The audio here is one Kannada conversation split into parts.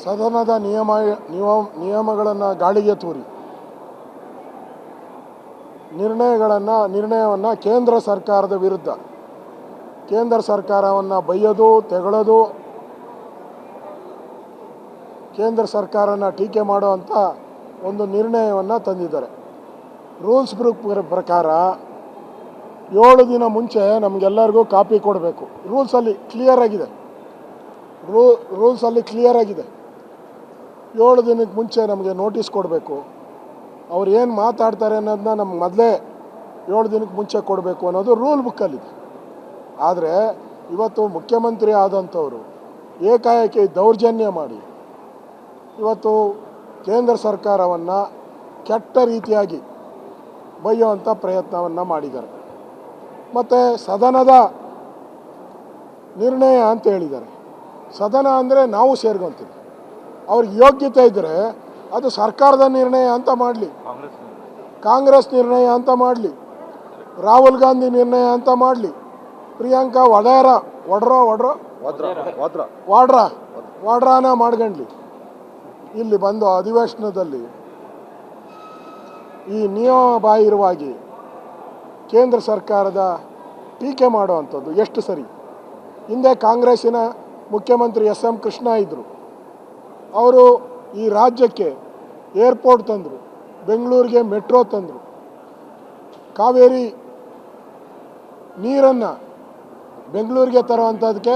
ಸದನದ ನಿಯಮಗಳನ್ನು ಗಾಳಿಗೆ ತೂರಿ ನಿರ್ಣಯವನ್ನು ಕೇಂದ್ರ ಸರ್ಕಾರದ ವಿರುದ್ಧ ಕೇಂದ್ರ ಸರ್ಕಾರವನ್ನು ಬೈಯೋದು ತೆಗಳೋದು, ಕೇಂದ್ರ ಸರ್ಕಾರನ ಟೀಕೆ ಮಾಡುವಂಥ ಒಂದು ನಿರ್ಣಯವನ್ನು ತಂದಿದ್ದಾರೆ. ರೂಲ್ಸ್ ಪ್ರಕಾರ 7 ದಿನ ಮುಂಚೆ ನಮಗೆಲ್ಲರಿಗೂ ಕಾಪಿ ಕೊಡಬೇಕು. ರೂಲ್ಸಲ್ಲಿ ಕ್ಲಿಯರ್ ಆಗಿದೆ. 7 ದಿನಕ್ಕೆ ಮುಂಚೆ ನಮಗೆ ನೋಟಿಸ್ ಕೊಡಬೇಕು. ಅವ್ರು ಏನು ಮಾತಾಡ್ತಾರೆ ಅನ್ನೋದನ್ನ ನಮ್ಗೆ ಮೊದಲೇ 7 ದಿನಕ್ಕೆ ಮುಂಚೆ ಕೊಡಬೇಕು ಅನ್ನೋದು ರೂಲ್ ಬುಕ್ಕಲ್ಲಿದೆ. ಆದರೆ ಇವತ್ತು ಮುಖ್ಯಮಂತ್ರಿ ಆದಂಥವರು ಏಕಾಏಕಿ ದೌರ್ಜನ್ಯ ಮಾಡಿ ಇವತ್ತು ಕೇಂದ್ರ ಸರ್ಕಾರವನ್ನು ಕೆಟ್ಟ ರೀತಿಯಾಗಿ ಬೈಯುವಂಥ ಪ್ರಯತ್ನವನ್ನು ಮಾಡಿದ್ದಾರೆ. ಮತ್ತು ಸದನದ ನಿರ್ಣಯ ಅಂತ ಹೇಳಿದ್ದಾರೆ. ಸದನ ಅಂದರೆ ನಾವು ಸೇರ್ಕೊಂತೀವಿ. ಅವ್ರಿಗೆ ಯೋಗ್ಯತೆ ಇದ್ದರೆ ಅದು ಸರ್ಕಾರದ ನಿರ್ಣಯ ಅಂತ ಮಾಡಲಿ, ಕಾಂಗ್ರೆಸ್ ನಿರ್ಣಯ ಅಂತ ಮಾಡಲಿ, ರಾಹುಲ್ ಗಾಂಧಿ ನಿರ್ಣಯ ಅಂತ ಮಾಡಲಿ, ಪ್ರಿಯಾಂಕಾ ವಾಡ್ರಾನ ಮಾಡ್ಕೊಂಡ್ಲಿ. ಇಲ್ಲಿ ಬಂದು ಅಧಿವೇಶನದಲ್ಲಿ ಈ ನಿಯಮಬಾಹಿರವಾಗಿ ಕೇಂದ್ರ ಸರ್ಕಾರದ ಟೀಕೆ ಮಾಡುವಂಥದ್ದು ಎಷ್ಟು ಸರಿ? ಹಿಂದೆ ಕಾಂಗ್ರೆಸ್ಸಿನ ಮುಖ್ಯಮಂತ್ರಿ SM ಕೃಷ್ಣ ಇದ್ದರು. ಅವರು ಈ ರಾಜ್ಯಕ್ಕೆ ಏರ್ಪೋರ್ಟ್ ತಂದರು, ಬೆಂಗಳೂರಿಗೆ ಮೆಟ್ರೋ ತಂದರು, ಕಾವೇರಿ ನೀರನ್ನು ಬೆಂಗಳೂರಿಗೆ ತರುವಂಥದ್ದಕ್ಕೆ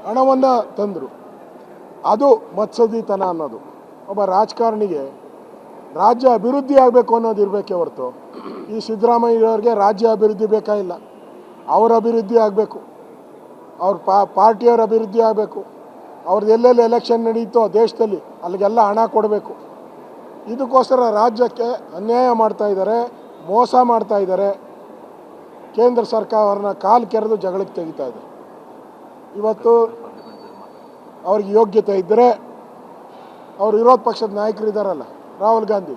ಹಣವನ್ನು ತಂದರು. ಅದು ಮತ್ಸದಿತನ ಅನ್ನೋದು. ಒಬ್ಬ ರಾಜಕಾರಣಿಗೆ ರಾಜ್ಯ ಅಭಿವೃದ್ಧಿ ಆಗಬೇಕು ಅನ್ನೋದು ಇರಬೇಕೇ ಹೊರತು ಈ ಸಿದ್ದರಾಮಯ್ಯವ್ರಿಗೆ ರಾಜ್ಯ ಅಭಿವೃದ್ಧಿ ಬೇಕಾಗಿಲ್ಲ. ಅವ್ರ ಅಭಿವೃದ್ಧಿ ಆಗಬೇಕು, ಅವ್ರ ಪಾರ್ಟಿಯವ್ರ ಅಭಿವೃದ್ಧಿ ಆಗಬೇಕು. ಅವ್ರದ್ದು ಎಲ್ಲೆಲ್ಲಿ ಎಲೆಕ್ಷನ್ ನಡೀತೋ ದೇಶದಲ್ಲಿ ಅಲ್ಲಿಗೆಲ್ಲ ಹಣ ಕೊಡಬೇಕು. ಇದಕ್ಕೋಸ್ಕರ ರಾಜ್ಯಕ್ಕೆ ಅನ್ಯಾಯ ಮಾಡ್ತಾಯಿದ್ದಾರೆ, ಮೋಸ ಮಾಡ್ತಾಯಿದ್ದಾರೆ. ಕೇಂದ್ರ ಸರ್ಕಾರನ ಕಾಲು ಕೆರೆದು ಜಗಳಕ್ಕೆ ತೆಗಿತಾ ಇದೆ. ಇವತ್ತು ಅವ್ರಿಗೆ ಯೋಗ್ಯತೆ ಇದ್ದರೆ ಅವ್ರು ವಿರೋಧ ಪಕ್ಷದ ನಾಯಕರಿದ್ದಾರಲ್ಲ, ರಾಹುಲ್ ಗಾಂಧಿ,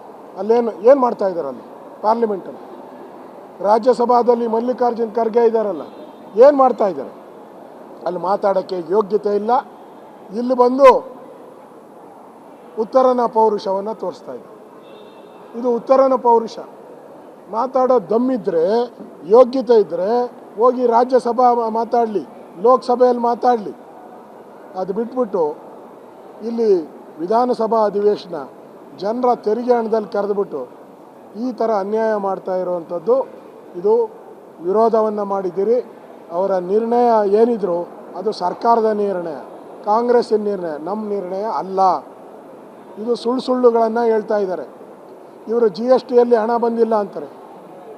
ಏನು ಮಾಡ್ತಾ ಇದ್ದಾರೆ ಅಲ್ಲಿ ಪಾರ್ಲಿಮೆಂಟಲ್ಲಿ? ರಾಜ್ಯಸಭಾದಲ್ಲಿ ಮಲ್ಲಿಕಾರ್ಜುನ್ ಖರ್ಗೆ ಇದ್ದಾರಲ್ಲ, ಏನು ಮಾಡ್ತಾ ಇದ್ದಾರೆ? ಅಲ್ಲಿ ಮಾತಾಡೋಕ್ಕೆ ಯೋಗ್ಯತೆ ಇಲ್ಲ. ಇಲ್ಲಿ ಬಂದು ಉತ್ತರನ ಪೌರುಷವನ್ನು ತೋರಿಸ್ತಾ ಇದೆ. ಇದು ಉತ್ತರನ ಪೌರುಷ. ಮಾತಾಡೋ ದಮ್ಮಿದ್ರೆ, ಯೋಗ್ಯತೆ ಇದ್ದರೆ ಹೋಗಿ ರಾಜ್ಯಸಭಾ ಮಾತಾಡಲಿ, ಲೋಕಸಭೆಯಲ್ಲಿ ಮಾತಾಡಲಿ. ಅದು ಬಿಟ್ಬಿಟ್ಟು ಇಲ್ಲಿ ವಿಧಾನಸಭಾ ಅಧಿವೇಶನ ಜನರ ತೆರಿಗೆ ಹಣದಲ್ಲಿ ಕರೆದುಬಿಟ್ಟು ಈ ಥರ ಅನ್ಯಾಯ ಮಾಡ್ತಾ ಇರುವಂಥದ್ದು, ಇದು ವಿರೋಧವನ್ನು ಮಾಡಿದ್ದೀರಿ. ಅವರ ನಿರ್ಣಯ ಏನಿದ್ರು ಅದು ಸರ್ಕಾರದ ನಿರ್ಣಯ, ಕಾಂಗ್ರೆಸ್ಸಿನ ನಿರ್ಣಯ, ನಮ್ಮ ನಿರ್ಣಯ ಅಲ್ಲ. ಇದು ಸುಳ್ಳುಗಳನ್ನು ಹೇಳ್ತಾ ಇದ್ದಾರೆ. ಇವರು GSTಯಲ್ಲಿ ಹಣ ಬಂದಿಲ್ಲ ಅಂತಾರೆ.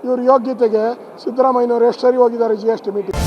ಇವ್ರ ಯೋಗ್ಯತೆಗೆ ಸಿದ್ದರಾಮಯ್ಯನವರು ಎಷ್ಟು ಸರಿ ಹೋಗಿದ್ದಾರೆ GST ಮೀಟಿಂಗ್.